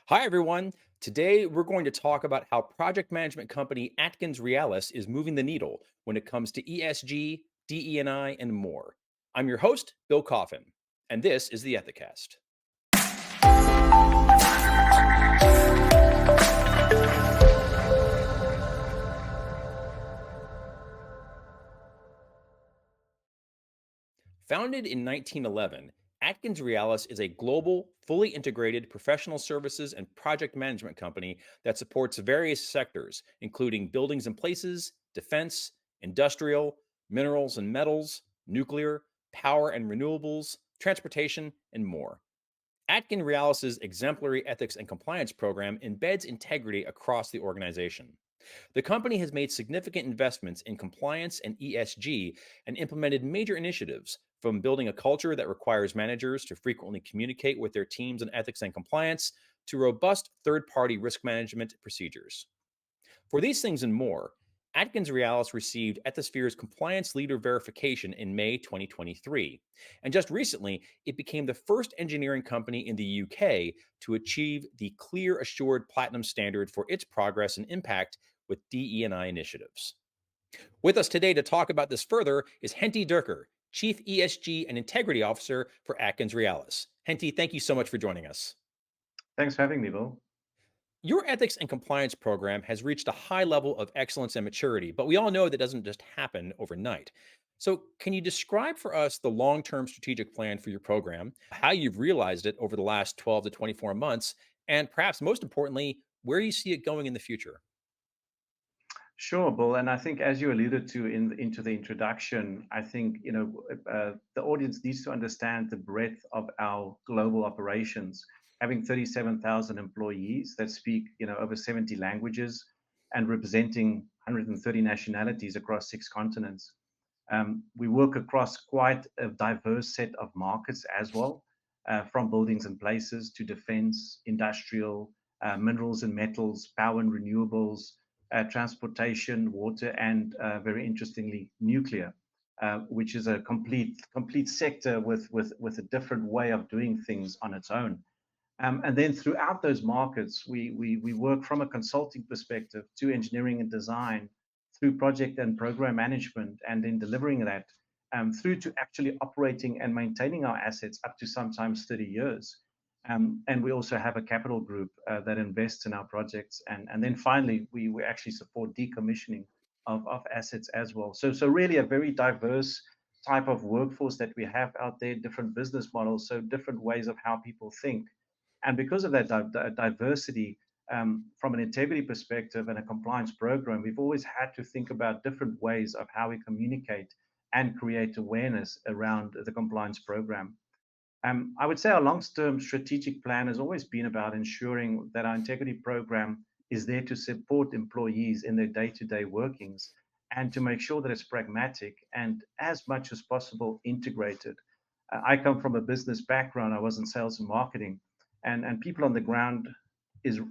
Hi, everyone. Today, we're going to talk about how project management company AtkinsRéalis is moving the needle when it comes to ESG, DE&I, and more. I'm your host, Bill Coffin, and this is the Ethicast. Founded in 1911, AtkinsRéalis is a global, fully integrated professional services and project management company that supports various sectors, including buildings and places, defense, industrial, minerals and metals, nuclear, power and renewables, transportation, and more. AtkinsRéalis's exemplary ethics and compliance program embeds integrity across the organization. The company has made significant investments in compliance and ESG and implemented major initiatives from building a culture that requires managers to frequently communicate with their teams on ethics and compliance to robust third party risk management procedures. For these things and more, AtkinsRéalis received Ethisphere's compliance leader verification in May 2023. And just recently, it became the first engineering company in the UK to achieve the Clear Assured Platinum standard for its progress and impact with DE&I initiatives. With us today to talk about this further is Hentie Dirker, Chief ESG and Integrity Officer for AtkinsRéalis. Hentie, thank you so much for joining us. Thanks for having me, Bill. Your ethics and compliance program has reached a high level of excellence and maturity, but we all know that doesn't just happen overnight. So, can you describe for us the long term strategic plan for your program, how you've realized it over the last 12 to 24 months, and perhaps most importantly, where you see it going in the future? Sure, Bill. And I think, as you alluded to into the introduction, I think the audience needs to understand the breadth of our global operations. Having 37,000 employees that speak, over 70 languages and representing 130 nationalities across 6 continents. We work across quite a diverse set of markets as well, from buildings and places to defense, industrial, minerals and metals, power and renewables, transportation, water, and very interestingly, nuclear, which is a complete sector with a different way of doing things on its own. And then throughout those markets, we work from a consulting perspective to engineering and design, through project and program management, and then delivering that through to actually operating and maintaining our assets up to sometimes 30 years. And we also have a capital group that invests in our projects. And then finally, we actually support decommissioning of assets as well. So really a very diverse type of workforce that we have out there, different business models, so different ways of how people think. And because of that diversity, from an integrity perspective and a compliance program, we've always had to think about different ways of how we communicate and create awareness around the compliance program. I would say our long-term strategic plan has always been about ensuring that our integrity program is there to support employees in their day-to-day workings and to make sure that it's pragmatic and as much as possible integrated. I come from a business background. I was in sales and marketing, and people on the ground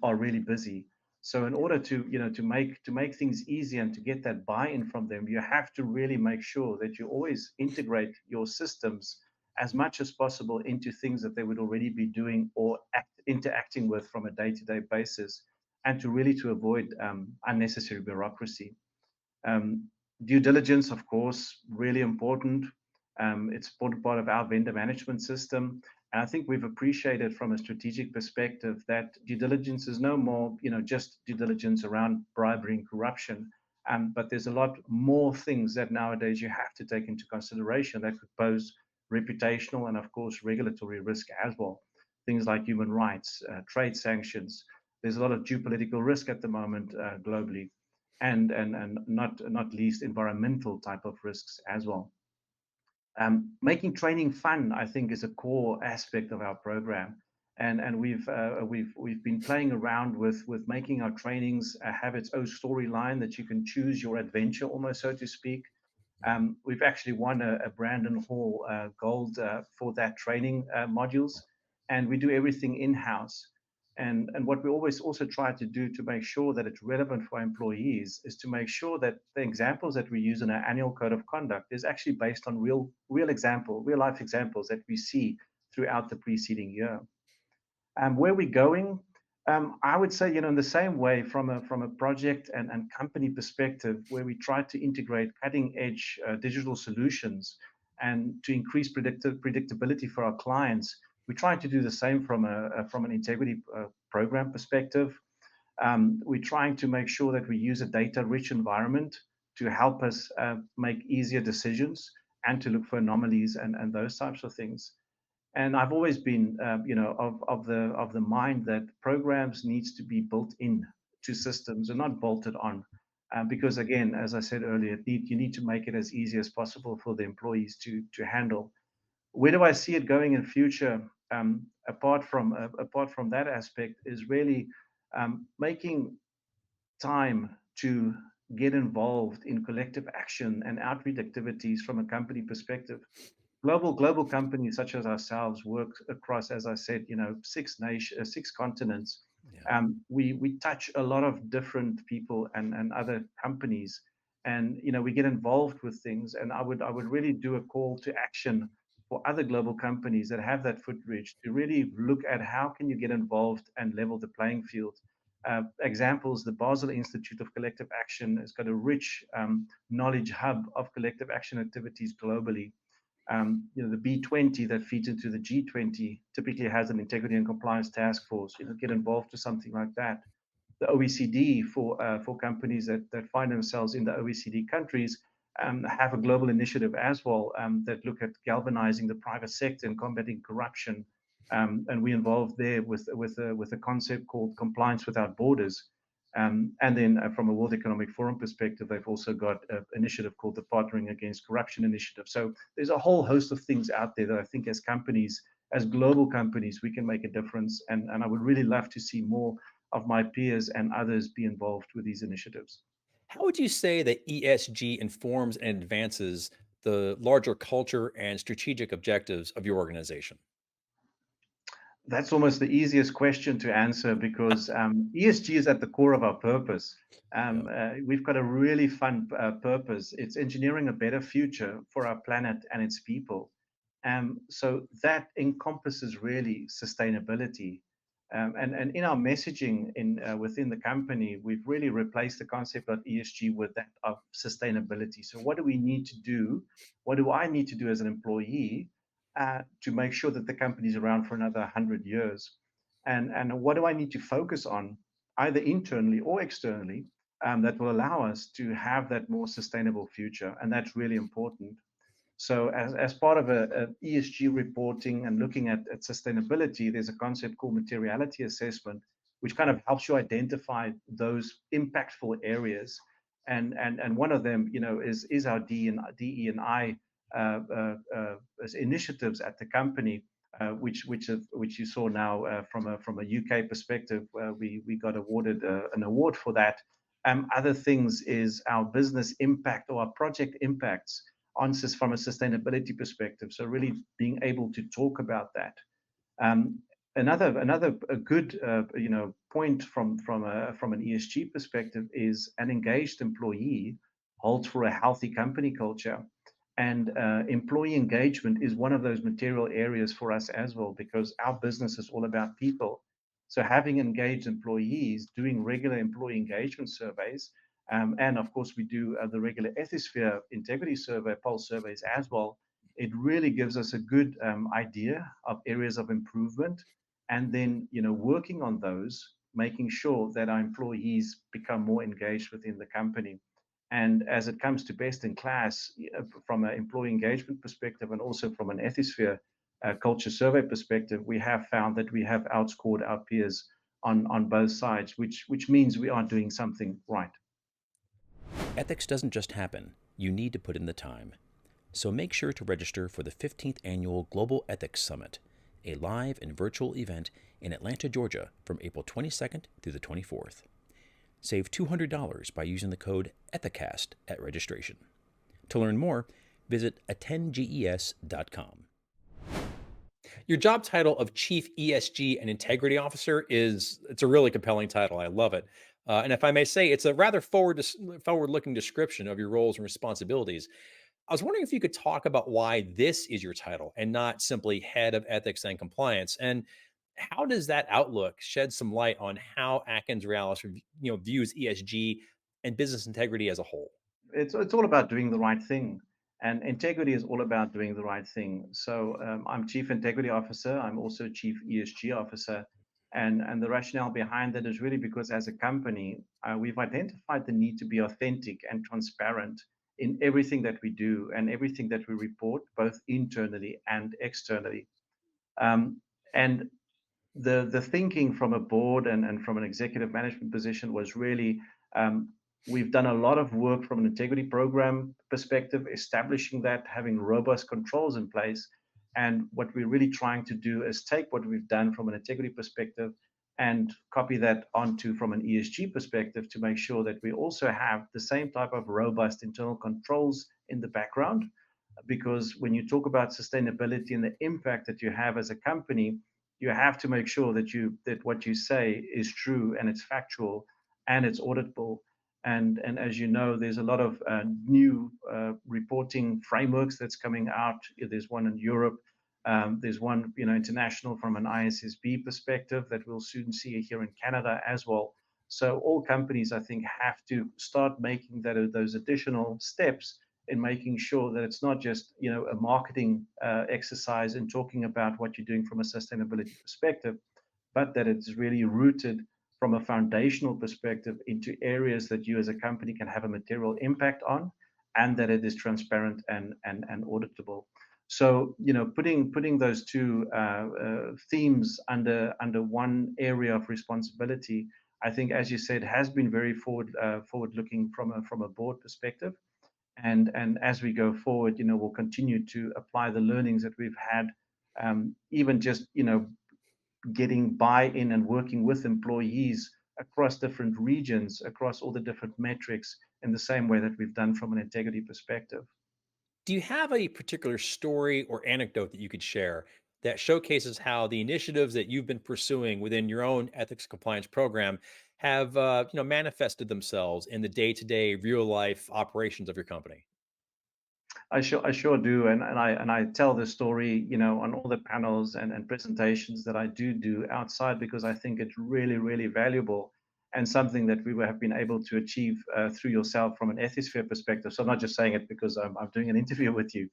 are really busy. So in order to to make things easy and to get that buy-in from them, you have to really make sure that you always integrate your systems as much as possible into things that they would already be doing or interacting with from a day-to-day basis, and to avoid unnecessary bureaucracy. Um, Due diligence, of course, really important. It's important part of our vendor management system. And I think we've appreciated from a strategic perspective that due diligence is no more, just due diligence around bribery and corruption. But there's a lot more things that nowadays you have to take into consideration that could pose reputational and, of course, regulatory risk as well. Things like human rights, trade sanctions. There's a lot of geopolitical risk at the moment globally, and not least environmental type of risks as well. Making training fun, I think, is a core aspect of our program, and we've been playing around with making our trainings have its own storyline that you can choose your adventure, almost so to speak. We've actually won a Brandon Hall Gold for that training modules, and we do everything in house. And what we always also try to do to make sure that it's relevant for our employees is to make sure that the examples that we use in our annual code of conduct is actually based on real life examples that we see throughout the preceding year. Where we're going, I would say, in the same way, from a project and company perspective, where we try to integrate cutting edge digital solutions and to increase predictability for our clients, we try to do the same from an integrity program perspective. We're trying to make sure that we use a data-rich environment to help us make easier decisions and to look for anomalies and those types of things. And I've always been, of the mind that programs needs to be built in to systems and not bolted on, because again, as I said earlier, you need to make it as easy as possible for the employees to handle. Where do I see it going in future? Apart from that aspect, is really making time to get involved in collective action and outreach activities from a company perspective. Global companies such as ourselves work across, as I said, six continents. Yeah. We touch a lot of different people and other companies, and we get involved with things. And I would really do a call to action for other global companies that have that footbridge to really look at how can you get involved and level the playing field. Examples: the Basel Institute of Collective Action has got a rich knowledge hub of collective action activities globally. The B20 that feeds into the G20 typically has an integrity and compliance task force. Get involved with something like that. The OECD for companies that find themselves in the OECD countries have a global initiative as well that look at galvanizing the private sector and combating corruption. And we involved there with a concept called compliance without borders. And then from a World Economic Forum perspective, they've also got an initiative called the Partnering Against Corruption Initiative. So there's a whole host of things out there that I think as companies, as global companies, we can make a difference. And I would really love to see more of my peers and others be involved with these initiatives. How would you say that ESG informs and advances the larger culture and strategic objectives of your organization? That's almost the easiest question to answer because ESG is at the core of our purpose. Yeah. We've got a really fun purpose. It's engineering a better future for our planet and its people. So that encompasses really sustainability. And in our messaging within the company, we've really replaced the concept of ESG with that of sustainability. So what do we need to do? What do I need to do as an employee to make sure that the company is around for another 100 years? And what do I need to focus on, either internally or externally, that will allow us to have that more sustainable future? And that's really important. So as part of a ESG reporting and looking at sustainability, there's a concept called materiality assessment, which kind of helps you identify those impactful areas. And one of them, is our DE and I initiatives at the company, which you saw now from a UK perspective. We got awarded an award for that. Other things is our business impact or our project impacts from a sustainability perspective. So really being able to talk about that. Um, another a good point from an ESG perspective is an engaged employee holds for a healthy company culture. And employee engagement is one of those material areas for us as well, because our business is all about people. So having engaged employees, doing regular employee engagement surveys, and of course we do the regular Ethisphere integrity survey, pulse surveys as well. It really gives us a good idea of areas of improvement, and then working on those, making sure that our employees become more engaged within the company. And as it comes to best in class, from an employee engagement perspective and also from an Ethisphere culture survey perspective, we have found that we have outscored our peers on both sides, which means we are doing something right. Ethics doesn't just happen, you need to put in the time. So make sure to register for the 15th Annual Global Ethics Summit, a live and virtual event in Atlanta, Georgia from April 22nd through the 24th. Save $200 by using the code ETHICAST at registration. To learn more, visit attendges.com. Your job title of Chief ESG and Integrity Officer it's a really compelling title. I love it. And if I may say, it's a rather forward-looking description of your roles and responsibilities. I was wondering if you could talk about why this is your title and not simply Head of Ethics and Compliance. And How does that outlook shed some light on how AtkinsRéalis views ESG and business integrity as a whole? It's all about doing the right thing, and integrity is all about doing the right thing. So I'm Chief Integrity Officer. I'm also Chief ESG Officer, and the rationale behind that is really because as a company, we've identified the need to be authentic and transparent in everything that we do and everything that we report, both internally and externally. Um, and the thinking from a board and from an executive management position was really um, we've done a lot of work from an integrity program perspective, establishing that, having robust controls in place. And what we're really trying to do is take what we've done from an integrity perspective and copy that onto from an ESG perspective to make sure that we also have the same type of robust internal controls in the background. Because when you talk about sustainability and the impact that you have as a company, you have to make sure that what you say is true and it's factual and it's auditable. And as you know, there's a lot of new reporting frameworks that's coming out. There's one in Europe. There's one, international from an ISSB perspective that we'll soon see here in Canada as well. So all companies, I think, have to start making those additional steps in making sure that it's not just a marketing exercise in talking about what you're doing from a sustainability perspective, but that it's really rooted from a foundational perspective into areas that you as a company can have a material impact on, and that it is transparent and auditable. So putting those two themes under one area of responsibility, I think, as you said, has been very forward looking from a board perspective. And as we go forward, we'll continue to apply the learnings that we've had, even just getting buy-in and working with employees across different regions, across all the different metrics, in the same way that we've done from an integrity perspective. Do you have a particular story or anecdote that you could share that showcases how the initiatives that you've been pursuing within your own ethics compliance program have manifested themselves in the day-to-day real life operations of your company? I sure do, and I tell this story, on all the panels and presentations that I do outside, because I think it's really, really valuable and something that we have been able to achieve through yourself from an ethisphere perspective. So I'm not just saying it because I'm doing an interview with you.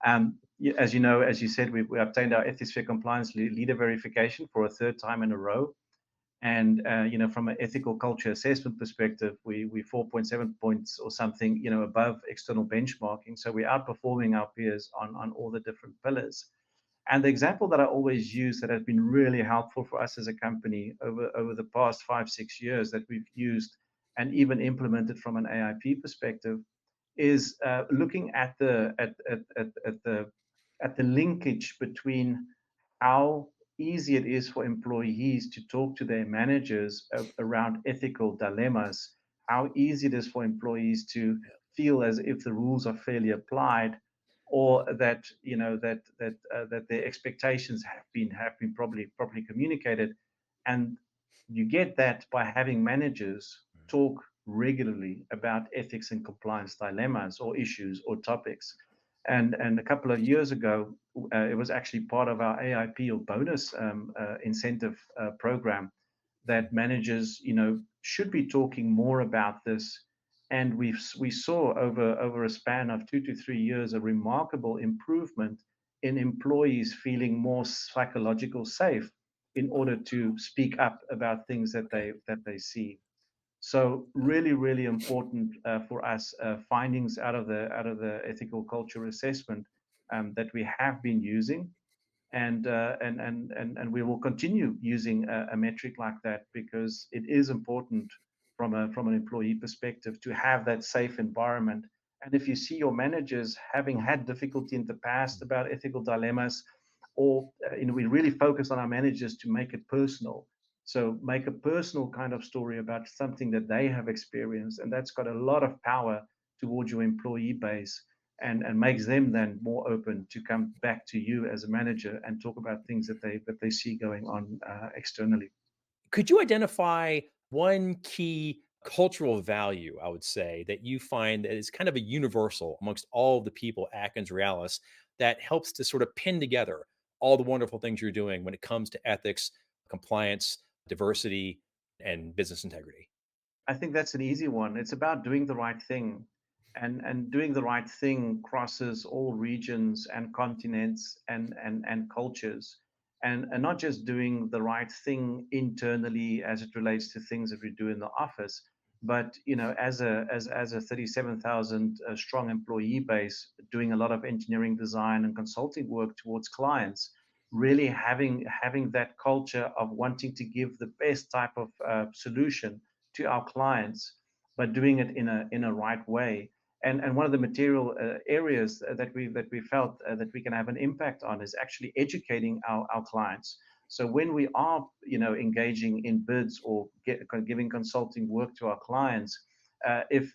As you know, as you said, we obtained our ethisphere compliance leader verification for a third time in a row. And from an ethical culture assessment perspective, we 4.7 points or something, above external benchmarking. So we're outperforming our peers on all the different pillars. And the example that I always use that has been really helpful for us as a company over the past 5-6 years that we've used and even implemented from an AIP perspective is looking at the linkage between how easy it is for employees to talk to their managers around ethical dilemmas, how easy it is for employees to feel as if the rules are fairly applied, or that that their expectations have been properly communicated. And you get that by having managers talk regularly about ethics and compliance dilemmas or issues or topics. And a couple of years ago, it was actually part of our AIP or bonus incentive program that managers, should be talking more about this. And we saw over a span of 2 to 3 years a remarkable improvement in employees feeling more psychological safe in order to speak up about things that they see. So really, really important for us findings out of the ethical culture assessment that we have been using, and we will continue using a metric like that because it is important from an employee perspective to have that safe environment. And if you see your managers having had difficulty in the past about ethical dilemmas, or we really focus on our managers to make it personal. So make a personal kind of story about something that they have experienced, and that's got a lot of power towards your employee base, and makes them then more open to come back to you as a manager and talk about things that they see going on externally. Could you identify one key cultural value, I would say, that you find that is kind of a universal amongst all of the people at AtkinsRéalis that helps to sort of pin together all the wonderful things you're doing when it comes to ethics compliance, diversity, and business integrity? I think that's an easy one. It's about doing the right thing. And doing the right thing crosses all regions and continents and cultures. And not just doing the right thing internally as it relates to things that we do in the office, but as a 37,000 strong employee base, doing a lot of engineering design and consulting work towards clients, really having that culture of wanting to give the best type of solution to our clients, but doing it in a right way. And one of the material areas that we felt that we can have an impact on is actually educating our clients. So when we are engaging in bids or giving consulting work to our clients, if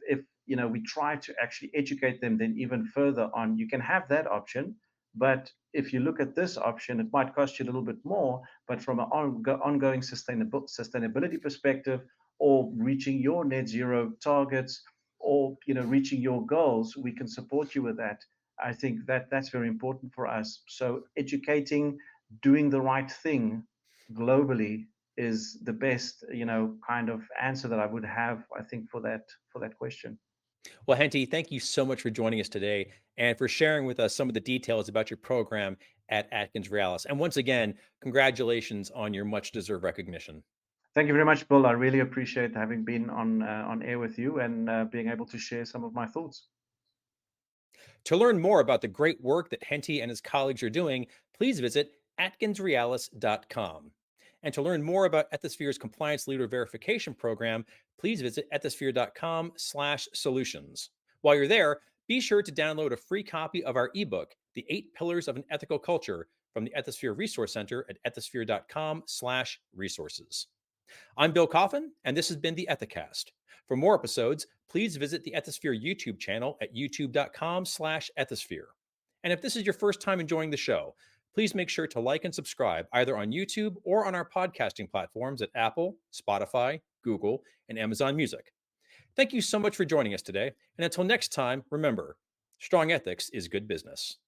we try to actually educate them then even further on, you can have that option, but if you look at this option, it might cost you a little bit more, but from an ongoing sustainability perspective, or reaching your net zero targets, or reaching your goals, we can support you with that. I think that that's very important for us. So educating, doing the right thing globally is the best kind of answer that I would have, I think, for that question. Well, Hentie, thank you so much for joining us today and for sharing with us some of the details about your program at AtkinsRéalis. And once again, congratulations on your much deserved recognition. Thank you very much, Bill. I really appreciate having been on air with you and being able to share some of my thoughts. To learn more about the great work that Hentie and his colleagues are doing, please visit AtkinsRéalis.com. And to learn more about Ethisphere's Compliance Leader Verification Program, please visit ethisphere.com/solutions. While you're there, be sure to download a free copy of our ebook, The 8 Pillars of an Ethical Culture, from the Ethisphere Resource Center at ethisphere.com/resources. I'm Bill Coffin, and this has been the Ethicast. For more episodes, please visit the Ethisphere YouTube channel at youtube.com/ethisphere. And if this is your first time enjoying the show, please make sure to like and subscribe either on YouTube or on our podcasting platforms at Apple, Spotify, Google, and Amazon Music. Thank you so much for joining us today. And until next time, remember, strong ethics is good business.